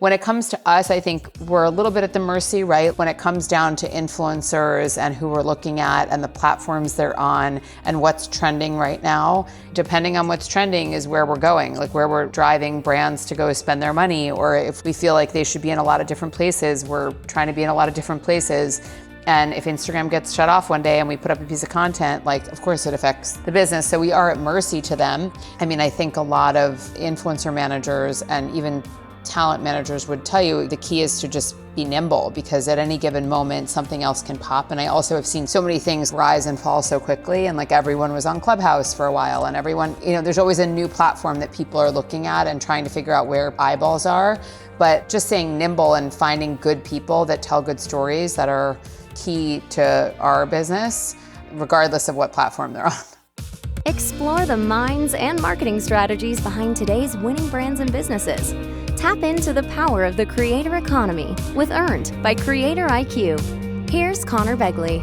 When it comes to us, I think we're a little bit at the mercy, right? When it comes down to influencers and who we're looking at and the platforms they're on and what's trending right now, depending on what's trending is where we're going, like where we're driving brands to go spend their money. Or if we feel like they should be in a lot of different places, we're trying to be in a lot of different places. And if Instagram gets shut off one day and we put up a piece of content, like, of course it affects the business. So we are at mercy to them. I mean, I think a lot of influencer managers and even talent managers would tell you the key is to just be nimble, because at any given moment something else can pop. And I also have seen so many things rise and fall so quickly, and like everyone was on Clubhouse for a while, and everyone, there's always a new platform that people are looking at and trying to figure out where eyeballs are. But just staying nimble and finding good people that tell good stories that are key to our business, regardless of what platform they're on. Explore the minds and marketing strategies behind today's winning brands and businesses. Tap into the power of the creator economy with Earned by CreatorIQ. Here's Conor Begley.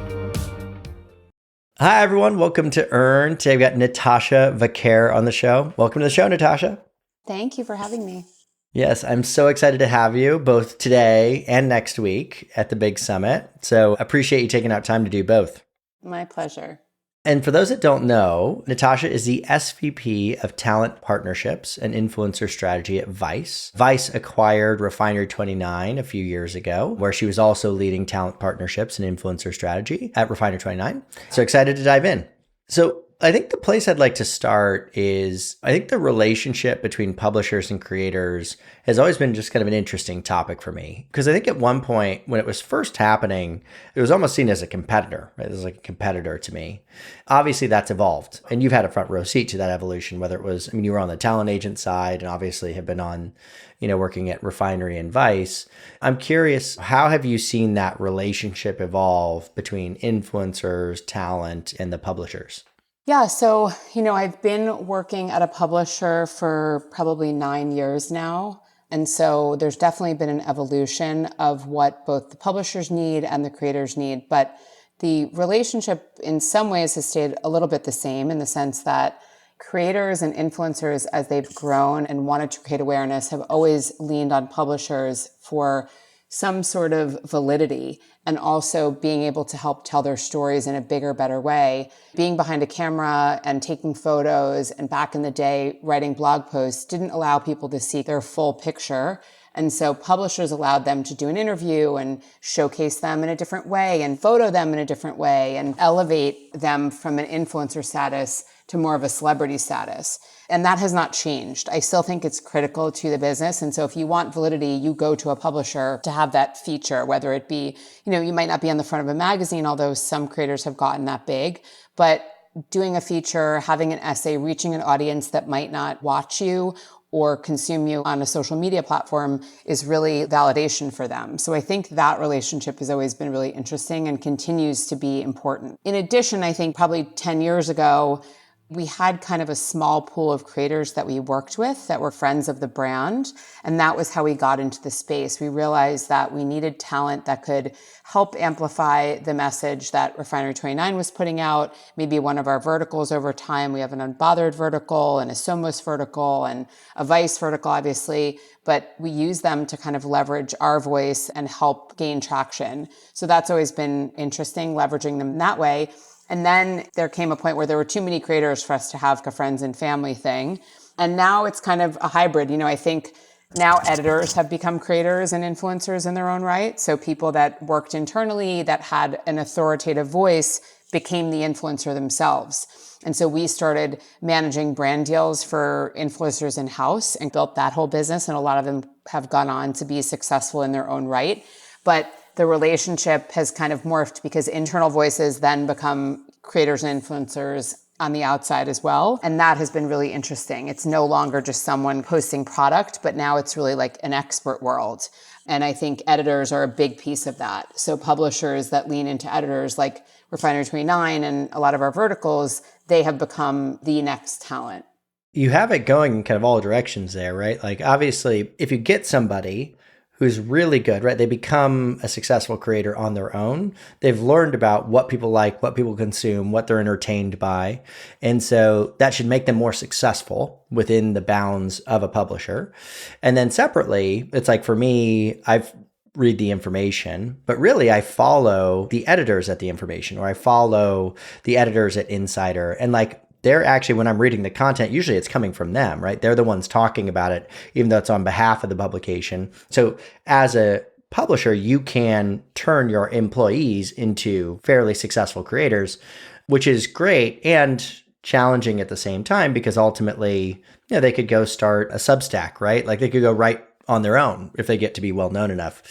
Hi, everyone. Welcome to Earned. Today we've got Natasha Vaquer on the show. Welcome to the show, Natasha. Thank you for having me. Yes, I'm so excited to have you both today and next week at the big summit. So appreciate you taking out time to do both. My pleasure. And for those that don't know, Natasha is the SVP of Talent Partnerships and Influencer Strategy at Vice. Vice acquired Refinery29 a few years ago, where she was also leading talent partnerships and influencer strategy at Refinery29. So excited to dive in. So I think the place I'd like to start is, I think the relationship between publishers and creators has always been just kind of an interesting topic for me. Because I think at one point when it was first happening, it was almost seen as a competitor, right? It was like a competitor to me. Obviously that's evolved, and you've had a front row seat to that evolution, whether it was, you were on the talent agent side and obviously have been on, working at Refinery and Vice. I'm curious, how have you seen that relationship evolve between influencers, talent, and the publishers? Yeah, so, I've been working at a publisher for probably 9 years now. And so there's definitely been an evolution of what both the publishers need and the creators need. But the relationship in some ways has stayed a little bit the same, in the sense that creators and influencers, as they've grown and wanted to create awareness, have always leaned on publishers for some sort of validity, and also being able to help tell their stories in a bigger, better way. Being behind a camera and taking photos, and back in the day, writing blog posts, didn't allow people to see their full picture. And so publishers allowed them to do an interview and showcase them in a different way and photo them in a different way and elevate them from an influencer status to more of a celebrity status. And that has not changed. I still think it's critical to the business. And so if you want validity, you go to a publisher to have that feature, whether it be, you might not be on the front of a magazine, although some creators have gotten that big, but doing a feature, having an essay, reaching an audience that might not watch you or consume you on a social media platform is really validation for them. So I think that relationship has always been really interesting and continues to be important. In addition, I think probably 10 years ago, we had kind of a small pool of creators that we worked with that were friends of the brand. And that was how we got into the space. We realized that we needed talent that could help amplify the message that Refinery29 was putting out. Maybe one of our verticals over time, we have an Unbothered vertical and a Somos vertical and a Vice vertical, obviously, but we use them to kind of leverage our voice and help gain traction. So that's always been interesting, leveraging them that way. And then there came a point where there were too many creators for us to have a friends and family thing. And now it's kind of a hybrid. I think now editors have become creators and influencers in their own right. So people that worked internally, that had an authoritative voice, became the influencer themselves. And so we started managing brand deals for influencers in-house and built that whole business. And a lot of them have gone on to be successful in their own right. But the relationship has kind of morphed because internal voices then become creators and influencers on the outside as well. And that has been really interesting. It's no longer just someone posting product, but now it's really like an expert world. And I think editors are a big piece of that. So publishers that lean into editors like Refinery29 and a lot of our verticals, they have become the next talent. You have it going in kind of all directions there, right? Like obviously, if you get somebody who's really good, right? They become a successful creator on their own. They've learned about what people like, what people consume, what they're entertained by. And so that should make them more successful within the bounds of a publisher. And then separately, it's like for me, I've read the information, but really I follow the editors at the information, or I follow the editors at Insider. And like, they're actually, when I'm reading the content, usually it's coming from them, right? They're the ones talking about it, even though it's on behalf of the publication. So as a publisher, you can turn your employees into fairly successful creators, which is great and challenging at the same time, because ultimately, they could go start a Substack, right? Like they could go write on their own if they get to be well known enough.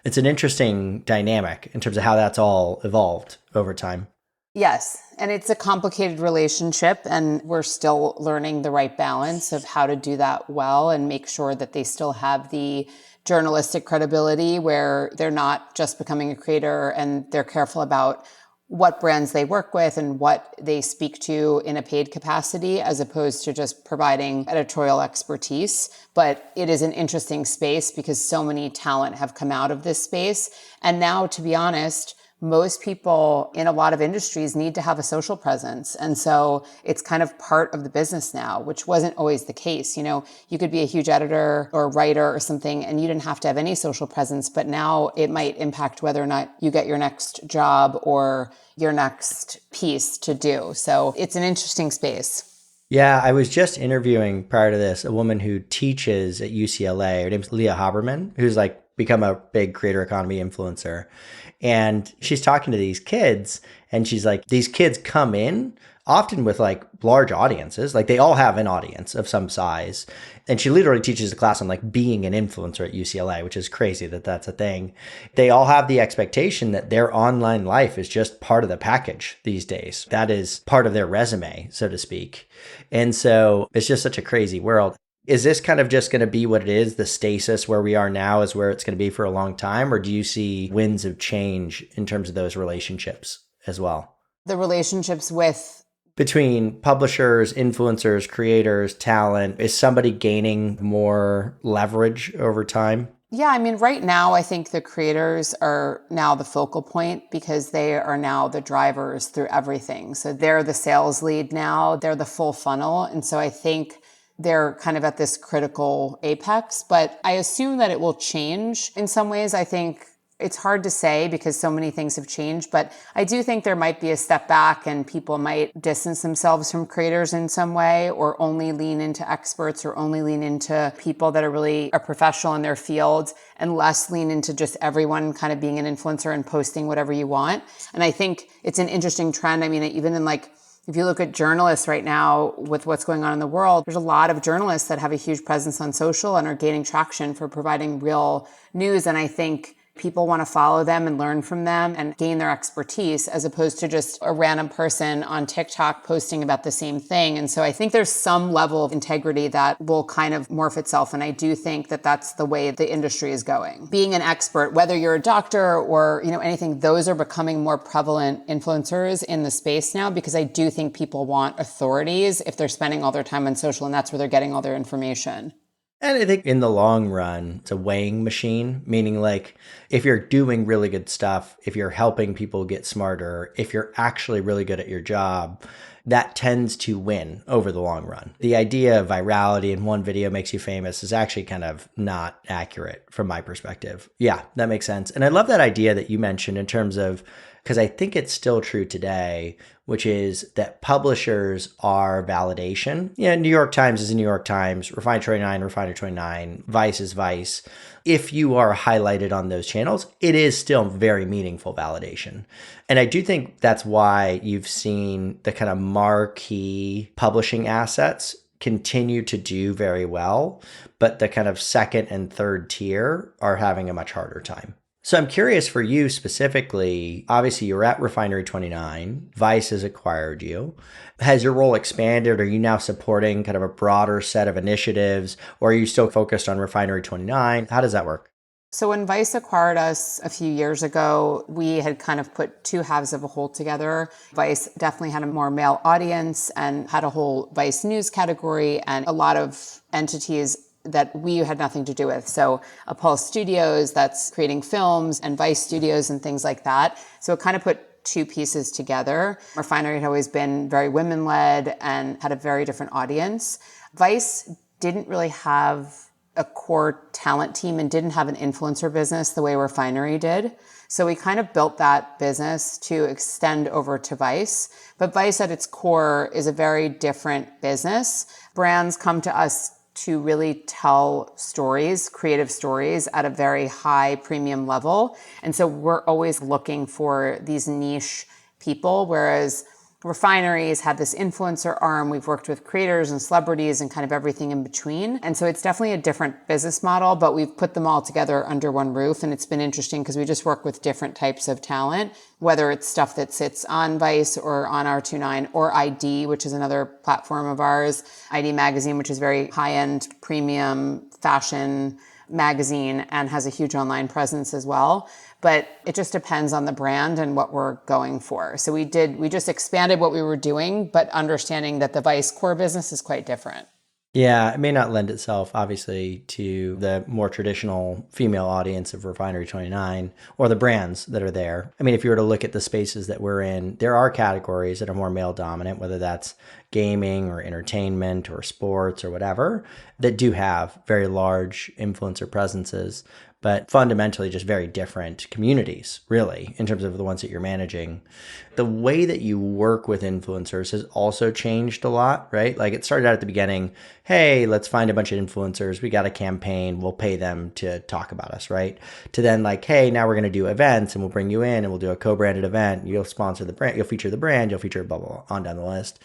It's an interesting dynamic in terms of how that's all evolved over time. Yes. And it's a complicated relationship, and we're still learning the right balance of how to do that well and make sure that they still have the journalistic credibility where they're not just becoming a creator, and they're careful about what brands they work with and what they speak to in a paid capacity, as opposed to just providing editorial expertise. But it is an interesting space because so many talent have come out of this space. And now, to be honest, most people in a lot of industries need to have a social presence. And so it's kind of part of the business now, which wasn't always the case. You could be a huge editor or writer or something, and you didn't have to have any social presence, but now it might impact whether or not you get your next job or your next piece to do. So it's an interesting space. Yeah, I was just interviewing prior to this a woman who teaches at UCLA. Her name's Leah Haberman, who's like become a big creator economy influencer. And she's talking to these kids, and she's like, these kids come in often with like large audiences. Like they all have an audience of some size. And she literally teaches a class on like being an influencer at UCLA, which is crazy that that's a thing. They all have the expectation that their online life is just part of the package these days. That is part of their resume, so to speak. And so it's just such a crazy world. Is this kind of just going to be what it is? The stasis where we are now is where it's going to be for a long time? Or do you see winds of change in terms of those relationships as well? The relationships between publishers, influencers, creators, talent, is somebody gaining more leverage over time? Yeah, I mean, right now, I think the creators are now the focal point because they are now the drivers through everything. So they're the sales lead now, they're the full funnel. And so I think they're kind of at this critical apex, but I assume that it will change in some ways. I think it's hard to say because so many things have changed, but I do think there might be a step back and people might distance themselves from creators in some way, or only lean into experts, or only lean into people that are really a professional in their field, and less lean into just everyone kind of being an influencer and posting whatever you want. And I think it's an interesting trend. I mean, even in like, if you look at journalists right now with what's going on in the world, there's a lot of journalists that have a huge presence on social and are gaining traction for providing real news. And I think people want to follow them and learn from them and gain their expertise, as opposed to just a random person on TikTok posting about the same thing. And so I think there's some level of integrity that will kind of morph itself. And I do think that that's the way the industry is going. Being an expert, whether you're a doctor or, anything, those are becoming more prevalent influencers in the space now, because I do think people want authorities if they're spending all their time on social, and that's where they're getting all their information. And I think in the long run, it's a weighing machine, meaning like if you're doing really good stuff, if you're helping people get smarter, if you're actually really good at your job, that tends to win over the long run. The idea of virality in one video makes you famous is actually kind of not accurate from my perspective. Yeah, that makes sense. And I love that idea that you mentioned in terms of, because I think it's still true today, which is that publishers are validation. New York Times is a New York Times, Refinery29, Vice is Vice. If you are highlighted on those channels, it is still very meaningful validation. And I do think that's why you've seen the kind of marquee publishing assets continue to do very well, but the kind of second and third tier are having a much harder time. So I'm curious for you specifically, obviously you're at Refinery29, Vice has acquired you. Has your role expanded? Are you now supporting kind of a broader set of initiatives, or are you still focused on Refinery29? How does that work? So when Vice acquired us a few years ago, we had kind of put two halves of a whole together. Vice definitely had a more male audience and had a whole Vice news category, and a lot of entities that we had nothing to do with. So Appulse Studios, that's creating films, and Vice Studios and things like that. So it kind of put two pieces together. Refinery had always been very women-led and had a very different audience. Vice didn't really have a core talent team and didn't have an influencer business the way Refinery did. So we kind of built that business to extend over to Vice. But Vice at its core is a very different business. Brands come to us to really tell stories, creative stories at a very high premium level. And so we're always looking for these niche people, whereas Refineries had this influencer arm. We've worked with creators and celebrities and kind of everything in between. And so it's definitely a different business model, but we've put them all together under one roof. And it's been interesting because we just work with different types of talent, whether it's stuff that sits on Vice or on R29 or ID, which is another platform of ours, ID Magazine, which is very high-end premium fashion magazine and has a huge online presence as well. But it just depends on the brand and what we're going for. So we just expanded what we were doing, but understanding that the Vice core business is quite different. Yeah, it may not lend itself, obviously, to the more traditional female audience of Refinery 29 or the brands that are there. I mean, if you were to look at the spaces that we're in, there are categories that are more male dominant, whether that's gaming or entertainment or sports or whatever, that do have very large influencer presences, but fundamentally just very different communities, really, in terms of the ones that you're managing. The way that you work with influencers has also changed a lot, right? Like it started out at the beginning, hey, let's find a bunch of influencers. We got a campaign. We'll pay them to talk about us, right? To then like, hey, now we're going to do events and we'll bring you in and we'll do a co-branded event. You'll sponsor the brand. You'll feature the brand. You'll feature blah, blah, blah, on down the list.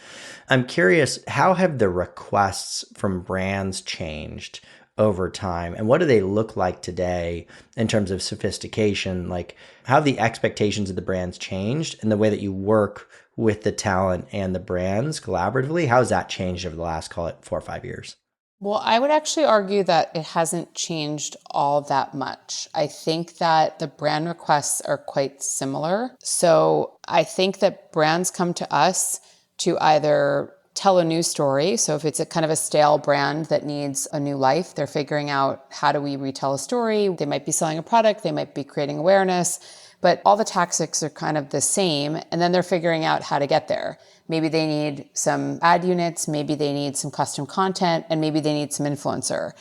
I'm curious, how have the requests from brands changed over time? And what do they look like today in terms of sophistication? Like how have the expectations of the brands changed and the way that you work with the talent and the brands collaboratively? How has that changed over the last, call it 4 or 5 years? Well, I would actually argue that it hasn't changed all that much. I think that the brand requests are quite similar. So I think that brands come to us to either tell a new story. So if it's a kind of a stale brand that needs a new life, they're figuring out how do we retell a story. They might be selling a product, they might be creating awareness, but all the tactics are kind of the same. And then they're figuring out how to get there. Maybe they need some ad units, maybe they need some custom content, and maybe they need some influencer.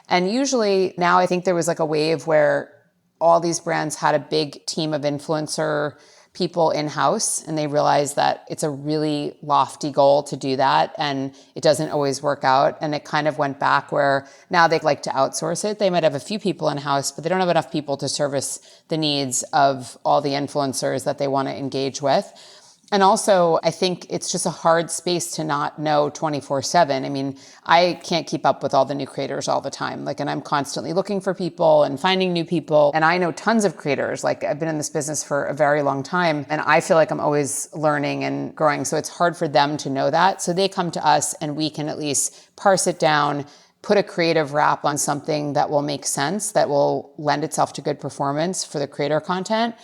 And usually now I think there was like a wave where all these brands had a big team of influencer people in-house, and they realize that it's a really lofty goal to do that, and it doesn't always work out. And it kind of went back where now they like to outsource it. They might have a few people in-house, but they don't have enough people to service the needs of all the influencers that they want to engage with. And also, I think it's just a hard space to not know 24/7. I mean, I can't keep up with all the new creators all the time. And I'm constantly looking for people and finding new people. And I know tons of creators. I've been in this business for a very long time, and I feel like I'm always learning and growing. So it's hard for them to know that. So they come to us and we can at least parse it down, put a creative wrap on something that will make sense, that will lend itself to good performance for the creator content.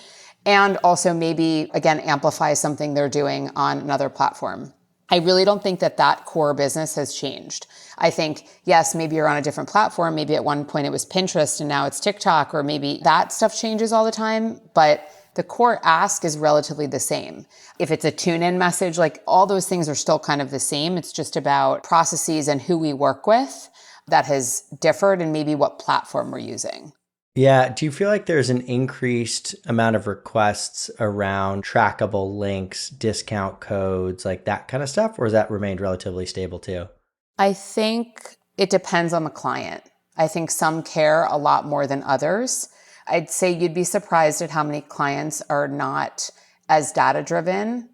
And also maybe, again, amplify something they're doing on another platform. I really don't think that core business has changed. I think, yes, maybe you're on a different platform. Maybe at one point it was Pinterest and now it's TikTok, or maybe that stuff changes all the time. But the core ask is relatively the same. If it's a tune-in message, all those things are still kind of the same. It's just about processes and who we work with that has differed and maybe what platform we're using. Yeah. Do you feel like there's an increased amount of requests around trackable links, discount codes, like that kind of stuff? Or has that remained relatively stable too? I think it depends on the client. I think some care a lot more than others. I'd say you'd be surprised at how many clients are not as data driven.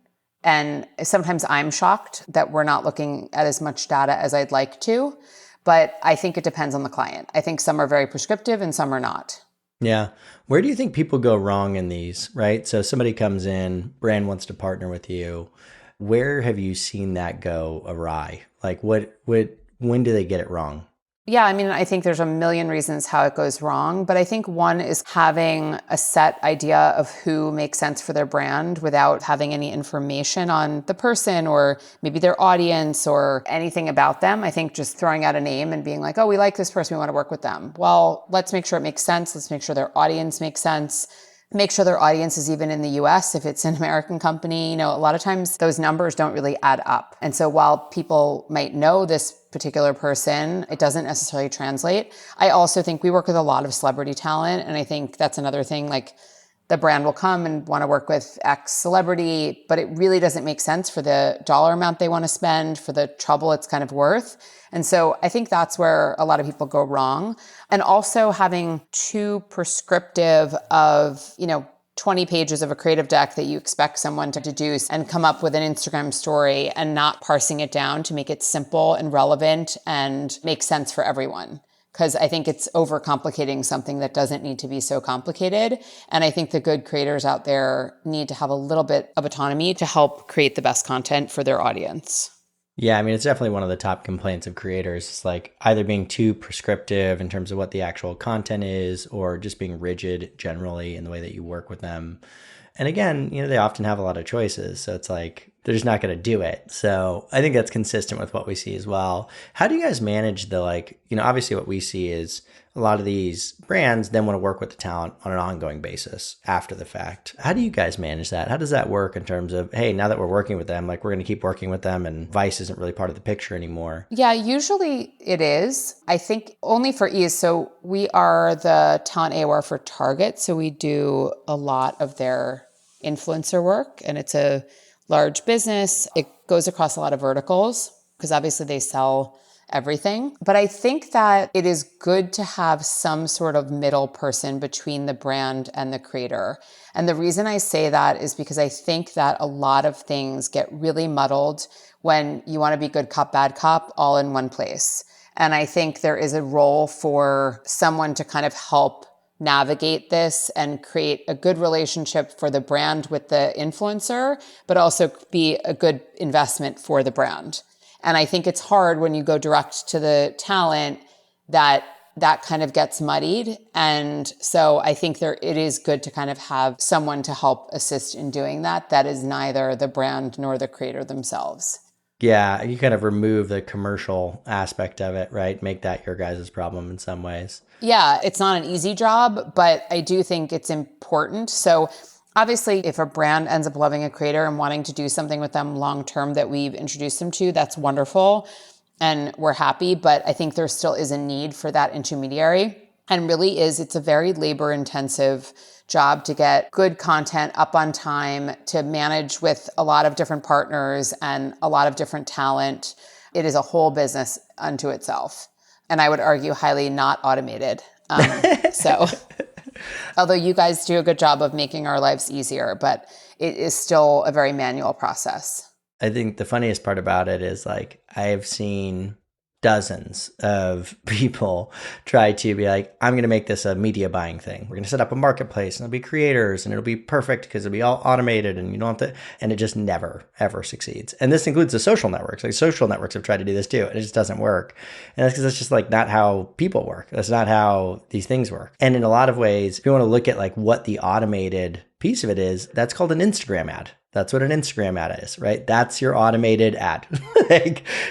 And sometimes I'm shocked that we're not looking at as much data as I'd like to. But I think it depends on the client. I think some are very prescriptive and some are not. Yeah. Where do you think people go wrong in these, right? So somebody comes in, brand wants to partner with you. Where have you seen that go awry? When do they get it wrong? Yeah, I mean, I think there's a million reasons how it goes wrong, but I think one is having a set idea of who makes sense for their brand without having any information on the person or maybe their audience or anything about them. I think just throwing out a name and being like, oh, we like this person, we want to work with them. Well, let's make sure it makes sense. Let's make sure their audience makes sense. Make sure their audience is even in the US. If it's an American company, a lot of times those numbers don't really add up. And so while people might know this particular person, it doesn't necessarily translate. I also think we work with a lot of celebrity talent. And I think that's another thing, like the brand will come and want to work with X celebrity, but it really doesn't make sense for the dollar amount they want to spend, for the trouble it's kind of worth. And so I think that's where a lot of people go wrong. And also having too prescriptive of, 20 pages of a creative deck that you expect someone to deduce and come up with an Instagram story and not parsing it down to make it simple and relevant and make sense for everyone. Because I think it's overcomplicating something that doesn't need to be so complicated. And I think the good creators out there need to have a little bit of autonomy to help create the best content for their audience. Yeah, I mean, it's definitely one of the top complaints of creators. It's like either being too prescriptive in terms of what the actual content is, or just being rigid generally in the way that you work with them. And again, they often have a lot of choices. So it's like, they're just not going to do it. So I think that's consistent with what we see as well. How do you guys manage the obviously what we see is a lot of these brands then want to work with the talent on an ongoing basis after the fact. How do you guys manage that? How does that work in terms of, hey, now that we're working with them, we're going to keep working with them and Vice isn't really part of the picture anymore? Yeah, usually it is. I think only for ease. So we are the talent AOR for Target. So we do a lot of their influencer work, and it's a large business. It goes across a lot of verticals because obviously they sell everything. But I think that it is good to have some sort of middle person between the brand and the creator. And the reason I say that is because I think that a lot of things get really muddled when you want to be good cop, bad cop all in one place. And I think there is a role for someone to kind of help navigate this and create a good relationship for the brand with the influencer, but also be a good investment for the brand. And I think it's hard when you go direct to the talent that kind of gets muddied. And so I think it is good to kind of have someone to help assist in doing that. That is neither the brand nor the creator themselves. Yeah, you kind of remove the commercial aspect of it, right? Make that your guys' problem in some ways. Yeah, it's not an easy job, but I do think it's important. So obviously, if a brand ends up loving a creator and wanting to do something with them long term that we've introduced them to, that's wonderful. And we're happy. But I think there still is a need for that intermediary. And really it's a very labor intensive job to get good content up on time, to manage with a lot of different partners and a lot of different talent. It is a whole business unto itself. And I would argue highly not automated. So although you guys do a good job of making our lives easier, but it is still a very manual process. I think the funniest part about it is I've seen dozens of people try to be like, I'm going to make this a media buying thing. We're going to set up a marketplace and it'll be creators and it'll be perfect because it'll be all automated and you don't have to, and it just never, ever succeeds. And this includes the social networks. Social networks have tried to do this too, and it just doesn't work. And that's because it's just not how people work. That's not how these things work. And in a lot of ways, if you want to look at what the automated piece of it is, that's called an Instagram ad. That's what an Instagram ad is, right? That's your automated ad.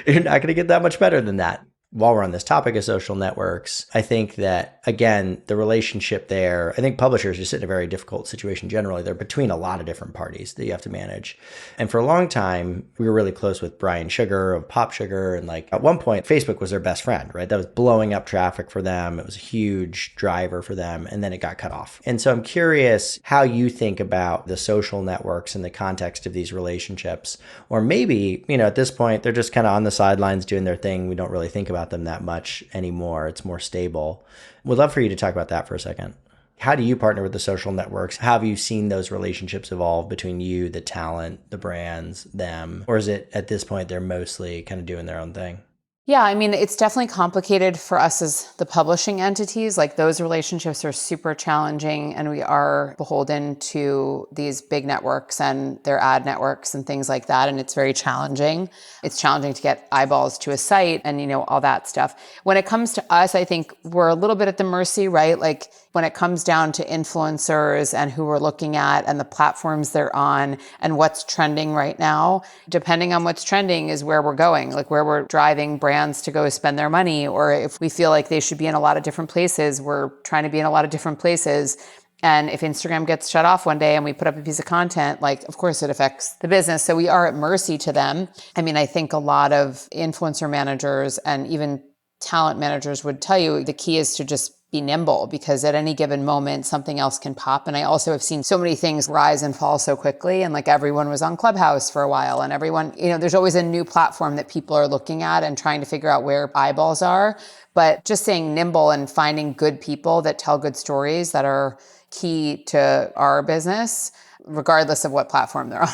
You're not going to get that much better than that. While we're on this topic of social networks, I think that, again, the relationship there, I think publishers just sit in a very difficult situation generally. They're between a lot of different parties that you have to manage. And for a long time, we were really close with Brian Sugar of Pop Sugar. And at one point, Facebook was their best friend, right? That was blowing up traffic for them. It was a huge driver for them. And then it got cut off. And so I'm curious how you think about the social networks in the context of these relationships. Or maybe, at this point, they're just kind of on the sidelines doing their thing. We don't really think about them that much anymore. It's more stable. Would love for you to talk about that for a second. How do you partner with the social networks? How have you seen those relationships evolve between you, the talent, the brands, them? Or is it at this point they're mostly kind of doing their own thing? Yeah, I mean, it's definitely complicated for us as the publishing entities. Like those relationships are super challenging, and we are beholden to these big networks and their ad networks and things like that. And it's very challenging. It's challenging to get eyeballs to a site and, all that stuff. When it comes to us, I think we're a little bit at the mercy, right? Like when it comes down to influencers and who we're looking at and the platforms they're on and what's trending right now, depending on what's trending is where we're going, like where we're driving brands to go spend their money. Or if we feel like they should be in a lot of different places, we're trying to be in a lot of different places. And if Instagram gets shut off one day and we put up a piece of content, like, of course it affects the business. So we are at mercy to them. I mean, I think a lot of influencer managers and even talent managers would tell you the key is to just be nimble, because at any given moment, something else can pop. And I also have seen so many things rise and fall so quickly. And like everyone was on Clubhouse for a while, and everyone, there's always a new platform that people are looking at and trying to figure out where eyeballs are. But just staying nimble and finding good people that tell good stories that are key to our business, regardless of what platform they're on.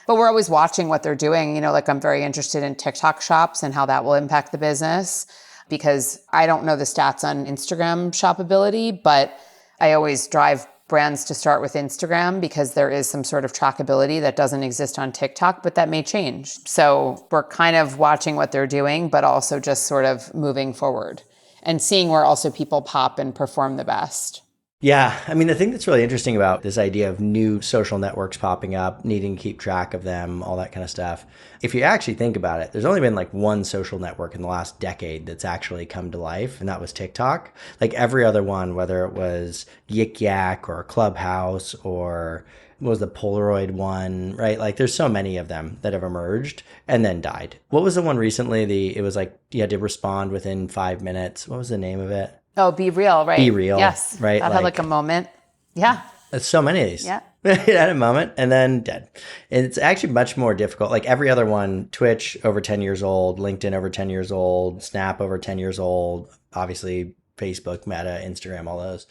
But we're always watching what they're doing. Like I'm very interested in TikTok shops and how that will impact the business, because I don't know the stats on Instagram shoppability, but I always drive brands to start with Instagram because there is some sort of trackability that doesn't exist on TikTok, but that may change. So we're kind of watching what they're doing, but also just sort of moving forward and seeing where also people pop and perform the best. Yeah. I mean, the thing that's really interesting about this idea of new social networks popping up, needing to keep track of them, all that kind of stuff. If you actually think about it, there's only been like one social network in the last decade that's actually come to life, and that was TikTok. Like every other one, whether it was Yik Yak or Clubhouse or what was the Polaroid one, right? Like there's so many of them that have emerged and then died. What was the one recently? It was like you had to respond within 5 minutes. What was the name of it? Oh, Be Real, right? Be Real, yes. right? That had like a moment. Yeah. There's so many of these. Yeah. It had a moment and then dead. And it's actually much more difficult. Like every other one, Twitch over 10 years old, LinkedIn over 10 years old, Snap over 10 years old, obviously Facebook, Meta, Instagram, all those.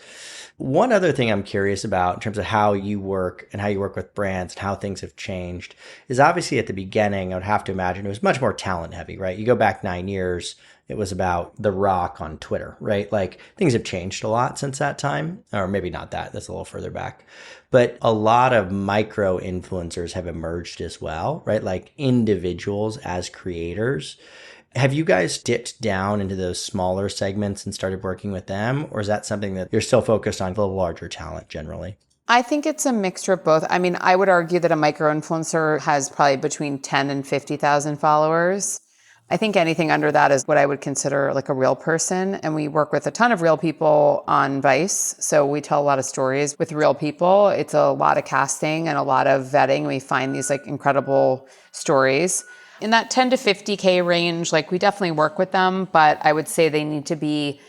One other thing I'm curious about in terms of how you work and how you work with brands and how things have changed is obviously at the beginning, I would have to imagine it was much more talent heavy, right? You go back 9 years, it was about The Rock on Twitter, right? Like things have changed a lot since that time, or maybe not that, that's a little further back. But a lot of micro influencers have emerged as well, right? Like individuals as creators. Have you guys dipped down into those smaller segments and started working with them? Or is that something that you're still focused on the larger talent generally? I think it's a mixture of both. I mean, I would argue that a micro influencer has probably between 10 and 50,000 followers. I think anything under that is what I would consider like a real person. And we work with a ton of real people on Vice. So we tell a lot of stories with real people. It's a lot of casting and a lot of vetting. We find these like incredible stories. In that 10 to 50K range, like we definitely work with them, but I would say they need to be,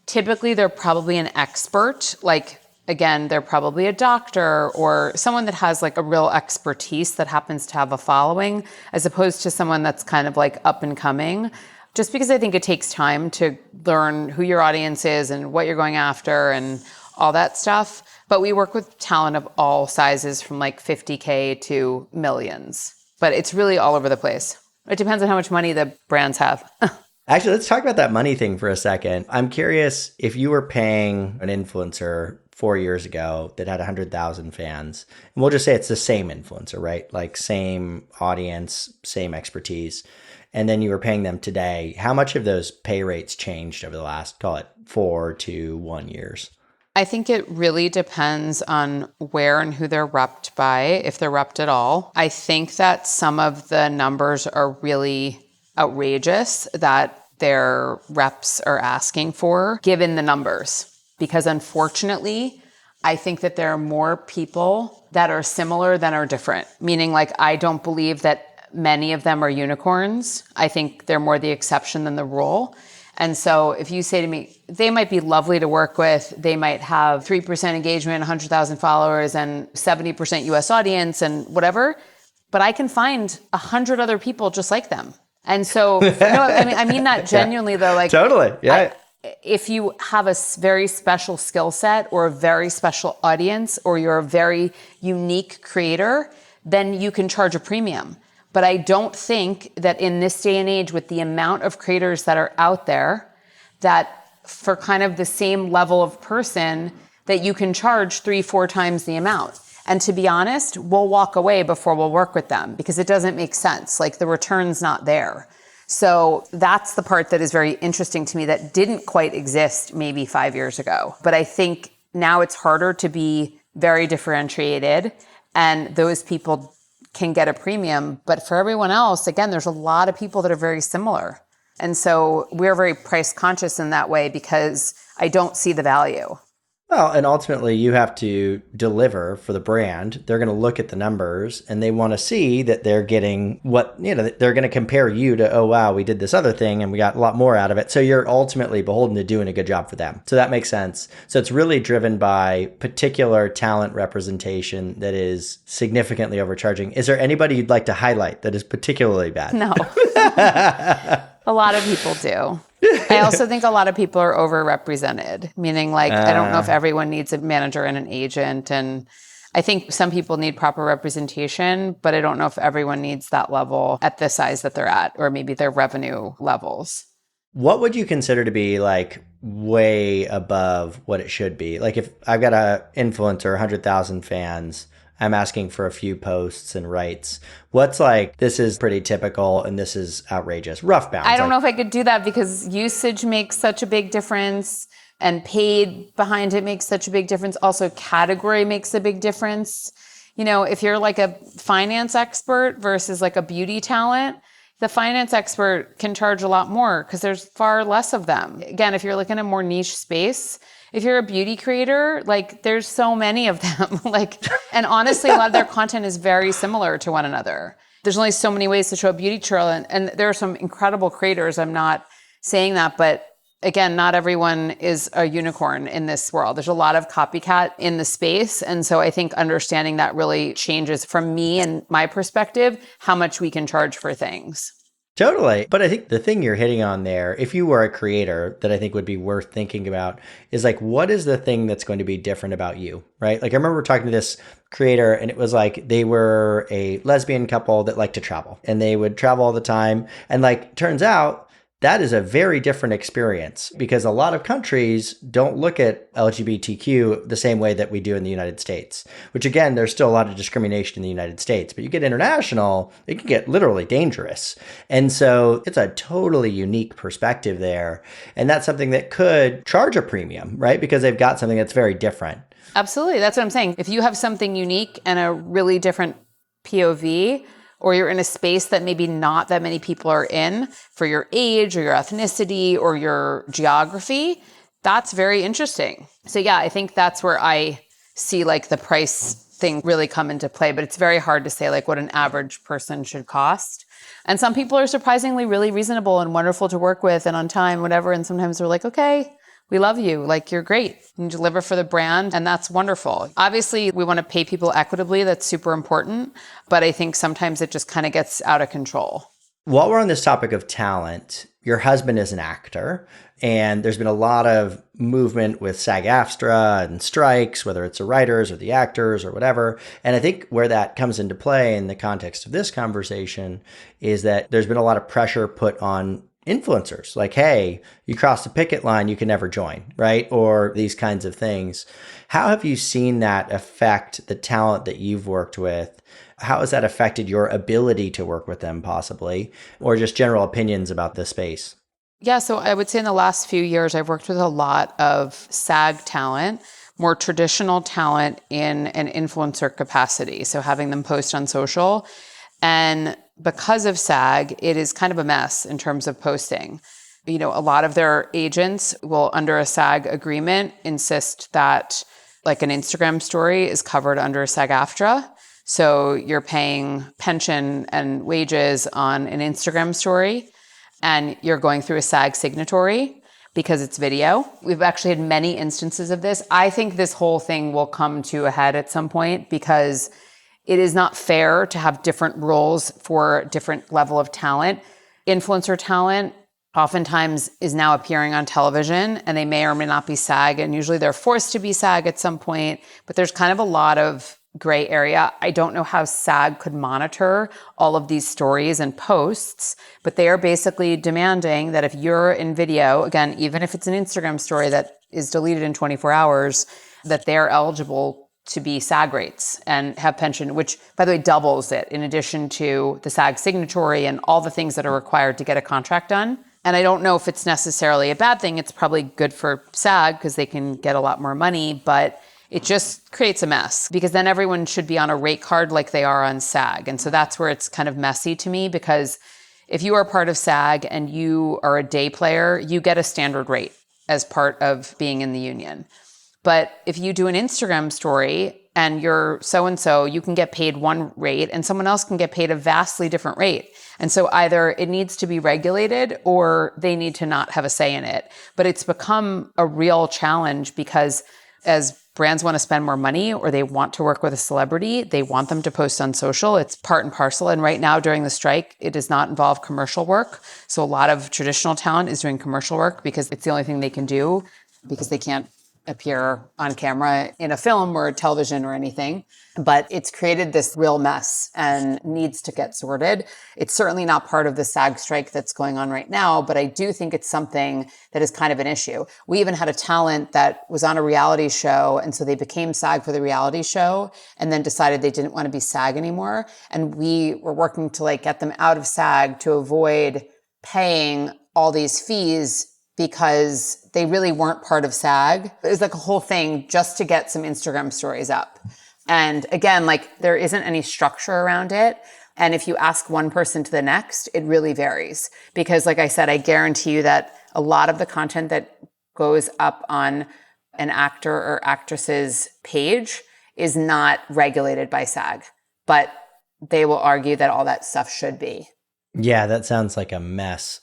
typically they're probably an expert. Like, again, they're probably a doctor or someone that has like a real expertise that happens to have a following, as opposed to someone that's kind of like up and coming. Just because I think it takes time to learn who your audience is and what you're going after and all that stuff. But we work with talent of all sizes from like 50K to millions. But it's really all over the place. It depends on how much money the brands have. Actually, let's talk about that money thing for a second. I'm curious if you were paying an influencer 4 years ago that had 100,000 fans, and we'll just say it's the same influencer, right? Like same audience, same expertise. And then you were paying them today. How much have those pay rates changed over the last, call it 4 to 1 years? I think it really depends on where and who they're repped by, if they're repped at all. I think that some of the numbers are really outrageous that their reps are asking for, given the numbers. Because unfortunately, I think that there are more people that are similar than are different. Meaning, like, I don't believe that many of them are unicorns. I think they're more the exception than the rule. And so if you say to me, they might be lovely to work with, they might have 3% engagement, 100,000 followers and 70% US audience and whatever, but I can find 100 other people just like them. And so, no, I mean that genuinely though, like totally. Yeah. If you have a very special skill set or a very special audience, or you're a very unique creator, then you can charge a premium. But I don't think that in this day and age, with the amount of creators that are out there, that for kind of the same level of person, that you can charge 3-4 times the amount. And to be honest, we'll walk away before we'll work with them because it doesn't make sense. Like the return's not there. So that's the part that is very interesting to me that didn't quite exist maybe 5 years ago. But I think now it's harder to be very differentiated and those people can get a premium. But for everyone else, again, there's a lot of people that are very similar. And so we're very price conscious in that way because I don't see the value. Well, and ultimately you have to deliver for the brand. They're going to look at the numbers and they want to see that they're getting what, they're going to compare you to, oh, wow, we did this other thing and we got a lot more out of it. So you're ultimately beholden to doing a good job for them. So that makes sense. So it's really driven by particular talent representation that is significantly overcharging. Is there anybody you'd like to highlight that is particularly bad? No. A lot of people do. I also think a lot of people are overrepresented, meaning like, I don't know if everyone needs a manager and an agent. And I think some people need proper representation, but I don't know if everyone needs that level at the size that they're at, or maybe their revenue levels. What would you consider to be like way above what it should be? Like if I've got a influencer, 100,000 fans, I'm asking for a few posts and rights. What's like, this is pretty typical and this is outrageous? Rough bounds. I don't know if I could do that because usage makes such a big difference and paid behind it makes such a big difference. Also, category makes a big difference. If you're like a finance expert versus like a beauty talent, the finance expert can charge a lot more because there's far less of them. Again, if you're looking at a more niche space, if you're a beauty creator, like there's so many of them. And honestly, a lot of their content is very similar to one another. There's only so many ways to show a beauty tutorial, and there are some incredible creators. I'm not saying that, but again, not everyone is a unicorn in this world. There's a lot of copycat in the space. And so I think understanding that really changes from me and my perspective, how much we can charge for things. Totally. But I think the thing you're hitting on there, if you were a creator that I think would be worth thinking about is like, what is the thing that's going to be different about you, right? Like I remember talking to this creator and it was like, they were a lesbian couple that liked to travel and they would travel all the time. And like, turns out that is a very different experience because a lot of countries don't look at LGBTQ the same way that we do in the United States, which again, there's still a lot of discrimination in the United States, but you get international, it can get literally dangerous. And so it's a totally unique perspective there. And that's something that could charge a premium, right? Because they've got something that's very different. Absolutely. That's what I'm saying. If you have something unique and a really different POV, or you're in a space that maybe not that many people are in for your age or your ethnicity or your geography, that's very interesting. So yeah, I think that's where I see like the price thing really come into play, but it's very hard to say like what an average person should cost. And some people are surprisingly really reasonable and wonderful to work with and on time, whatever. And sometimes they're like, okay, we love you. Like, you're great. You deliver for the brand, and that's wonderful. Obviously, we want to pay people equitably. That's super important. But I think sometimes it just kind of gets out of control. While we're on this topic of talent, your husband is an actor, and there's been a lot of movement with SAG-AFTRA and strikes, whether it's the writers or the actors or whatever. And I think where that comes into play in the context of this conversation is that there's been a lot of pressure put on influencers, like, hey, you crossed the picket line, you can never join, right? Or these kinds of things. How have you seen that affect the talent that you've worked with? How has that affected your ability to work with them possibly, or just general opinions about the space? Yeah, so I would say in the last few years, I've worked with a lot of SAG talent, more traditional talent in an influencer capacity. So having them post on social. And because of SAG, it is kind of a mess in terms of posting. You know, a lot of their agents will, under a SAG agreement, insist that like an Instagram story is covered under SAG-AFTRA. So you're paying pension and wages on an Instagram story, and you're going through a SAG signatory because it's video. We've actually had many instances of this. I think this whole thing will come to a head at some point because it is not fair to have different roles for different level of talent. Influencer talent oftentimes is now appearing on television, and they may or may not be SAG, and usually they're forced to be SAG at some point, but there's kind of a lot of gray area. I don't know how SAG could monitor all of these stories and posts, but they are basically demanding that if you're in video, again, even if it's an Instagram story that is deleted in 24 hours, that they're eligible to be SAG rates and have pension, which, by the way, doubles it in addition to the SAG signatory and all the things that are required to get a contract done. And I don't know if it's necessarily a bad thing. It's probably good for SAG because they can get a lot more money, but it just creates a mess because then everyone should be on a rate card like they are on SAG. And so that's where it's kind of messy to me, because if you are part of SAG and you are a day player, you get a standard rate as part of being in the union. But if you do an Instagram story and you're so-and-so, you can get paid one rate and someone else can get paid a vastly different rate. And so either it needs to be regulated or they need to not have a say in it. But it's become a real challenge because as brands want to spend more money or they want to work with a celebrity, they want them to post on social. It's part and parcel. And right now during the strike, it does not involve commercial work. So a lot of traditional talent is doing commercial work because it's the only thing they can do because they can't appear on camera in a film or television or anything. But it's created this real mess and needs to get sorted. It's certainly not part of the SAG strike that's going on right now, but I do think it's something that is kind of an issue. We even had a talent that was on a reality show, and so they became SAG for the reality show and then decided they didn't want to be SAG anymore. And we were working to get them out of SAG to avoid paying all these fees because they really weren't part of SAG. It was a whole thing just to get some Instagram stories up. And again, there isn't any structure around it. And if you ask one person to the next, it really varies. Because like I said, I guarantee you that a lot of the content that goes up on an actor or actress's page is not regulated by SAG. But they will argue that all that stuff should be. Yeah, that sounds like a mess.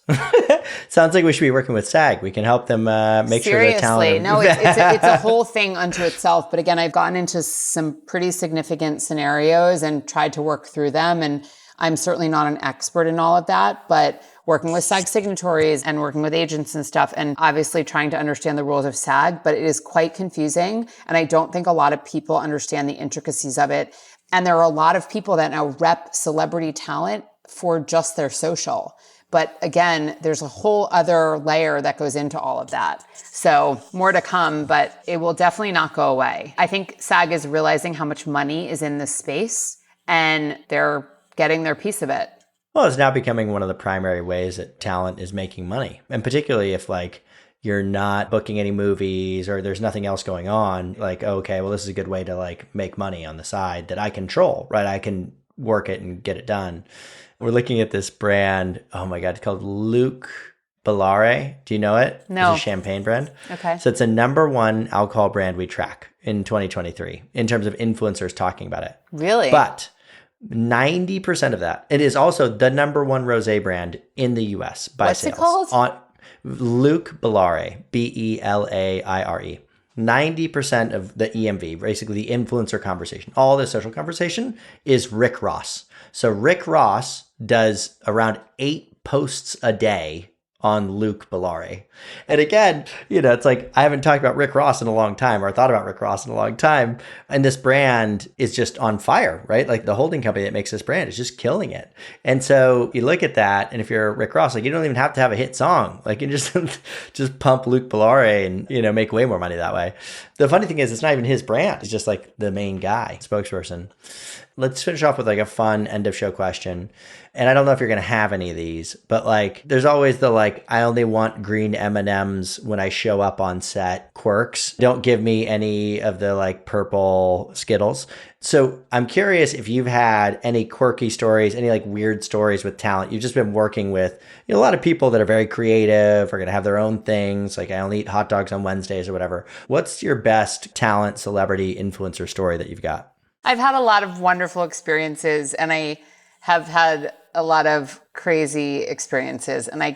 Sounds like we should be working with SAG. We can help them make sure the talent. No, it's a whole thing unto itself. But again, I've gotten into some pretty significant scenarios and tried to work through them. And I'm certainly not an expert in all of that, but working with SAG signatories and working with agents and stuff, and obviously trying to understand the rules of SAG, but it is quite confusing. And I don't think a lot of people understand the intricacies of it. And there are a lot of people that now rep celebrity talent for just their social. But again, there's a whole other layer that goes into all of that. So more to come, but it will definitely not go away. I think SAG is realizing how much money is in this space and they're getting their piece of it. Well, it's now becoming one of the primary ways that talent is making money. And particularly if you're not booking any movies or there's nothing else going on, okay, well, this is a good way to make money on the side that I control, right? I can work it and get it done. We're looking at this brand. Oh my God, it's called Luc Bellare. Do you know it? No. It's a champagne brand. Okay. So it's a #1 alcohol brand we track in 2023 in terms of influencers talking about it. Really? But 90% of that, it is also the #1 rosé brand in the US by What's sales. What's it called? Luc Bellare, Belaire. 90% of the EMV, basically the influencer conversation, all the social conversation, is Rick Ross. So Rick Ross does around 8 posts a day on Luc Bellare. And again, it's I haven't talked about Rick Ross in a long time or thought about Rick Ross in a long time. And this brand is just on fire, right? The holding company that makes this brand is just killing it. And so you look at that, and if you're Rick Ross, you don't even have to have a hit song. You just pump Luc Bellare and, make way more money that way. The funny thing is, it's not even his brand. It's just the main guy, spokesperson. Let's finish off with a fun end of show question. And I don't know if you're going to have any of these, but there's always the I only want green M&Ms when I show up on set quirks. Don't give me any of the purple Skittles. So I'm curious if you've had any quirky stories, any weird stories with talent. You've just been working with a lot of people that are very creative, are going to have their own things. I only eat hot dogs on Wednesdays or whatever. What's your best talent, celebrity, influencer story that you've got? I've had a lot of wonderful experiences, and I have had a lot of crazy experiences, and I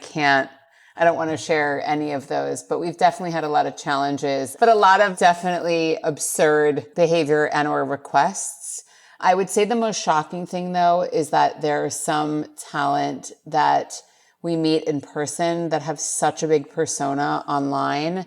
don't want to share any of those, but we've definitely had a lot of challenges, but a lot of definitely absurd behavior and or requests. I would say the most shocking thing, though, is that there's some talent that we meet in person that have such a big persona online,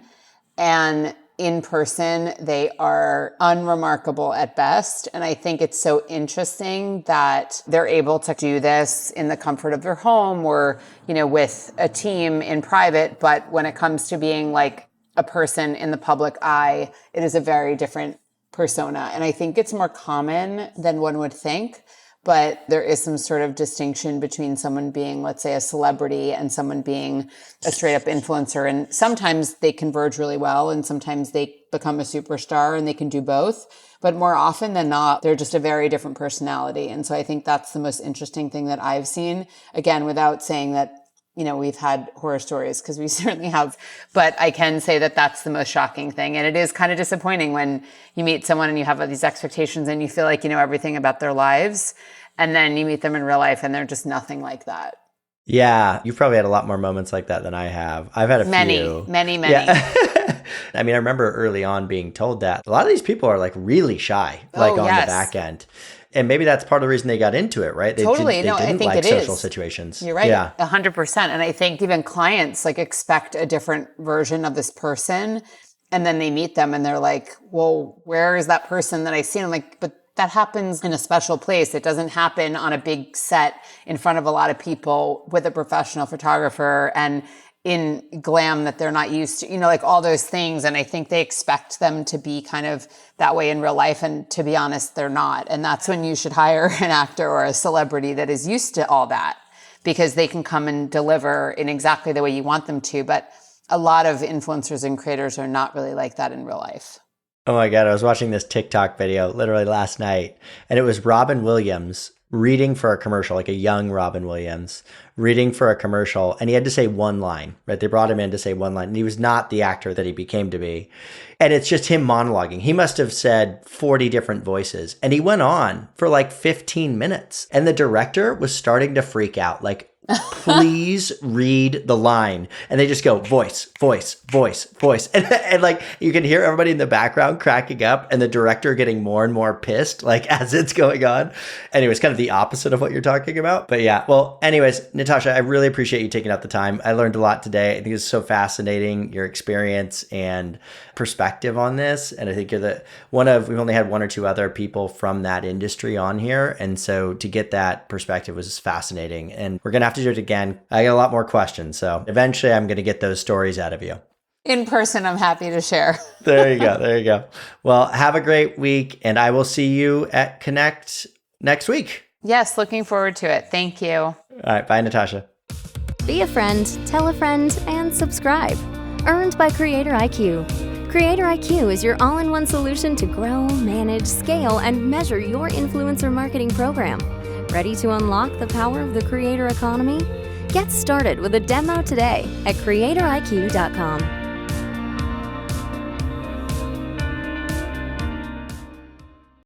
and in person, they are unremarkable at best. And I think it's so interesting that they're able to do this in the comfort of their home or, with a team in private. But when it comes to being like a person in the public eye, it is a very different persona. And I think it's more common than one would think. But there is some sort of distinction between someone being, let's say, a celebrity and someone being a straight up influencer. And sometimes they converge really well and sometimes they become a superstar and they can do both. But more often than not, they're just a very different personality. And so I think that's the most interesting thing that I've seen. Again, without saying that, we've had horror stories, because we certainly have. But I can say that that's the most shocking thing. And it is kind of disappointing when you meet someone and you have these expectations and you feel like you know everything about their lives. And then you meet them in real life and they're just nothing like that. Yeah. You've probably had a lot more moments like that than I have. I've had a few. Many. Yeah. I mean, I remember early on being told that a lot of these people are like really shy, like on the back end. And maybe that's part of the reason they got into it, right? They totally. didn't I think like it social is. situations. You're right. Yeah. 100%. And I think even clients like expect a different version of this person. And then they meet them and they're like, well, where is that person that I've seen? I'm like, but that happens in a special place. It doesn't happen on a big set in front of a lot of people with a professional photographer and in glam that they're not used to, like all those things. And I think they expect them to be kind of that way in real life. And to be honest, they're not. And that's when you should hire an actor or a celebrity that is used to all that, because they can come and deliver in exactly the way you want them to. But a lot of influencers and creators are not really like that in real life. Oh my God, I was watching this TikTok video literally last night, and it was Robin Williams reading for a commercial, like a young Robin Williams reading for a commercial, and he had to say one line, right? They brought him in to say one line, and he was not the actor that he became to be. And it's just him monologuing. He must have said 40 different voices, and he went on for like 15 minutes, and the director was starting to freak out, like, please read the line. And they just go voice, voice, voice, voice. And like you can hear everybody in the background cracking up and the director getting more and more pissed like as it's going on. Anyway, it's kind of the opposite of what you're talking about. But yeah, well, anyways, Natasha, I really appreciate you taking out the time. I learned a lot today. I think it's so fascinating, your experience and perspective on this. And I think you're we've only had one or two other people from that industry on here. And so to get that perspective was fascinating. And we're going to have to do it again. I got a lot more questions. So eventually I'm going to get those stories out of you. In person, I'm happy to share. There you go. There you go. Well, have a great week. And I will see you at Connect next week. Yes, looking forward to it. Thank you. All right. Bye, Natasha. Be a friend, tell a friend, and subscribe. Earned by CreatorIQ. CreatorIQ is your all-in-one solution to grow, manage, scale, and measure your influencer marketing program. Ready to unlock the power of the creator economy? Get started with a demo today at CreatorIQ.com.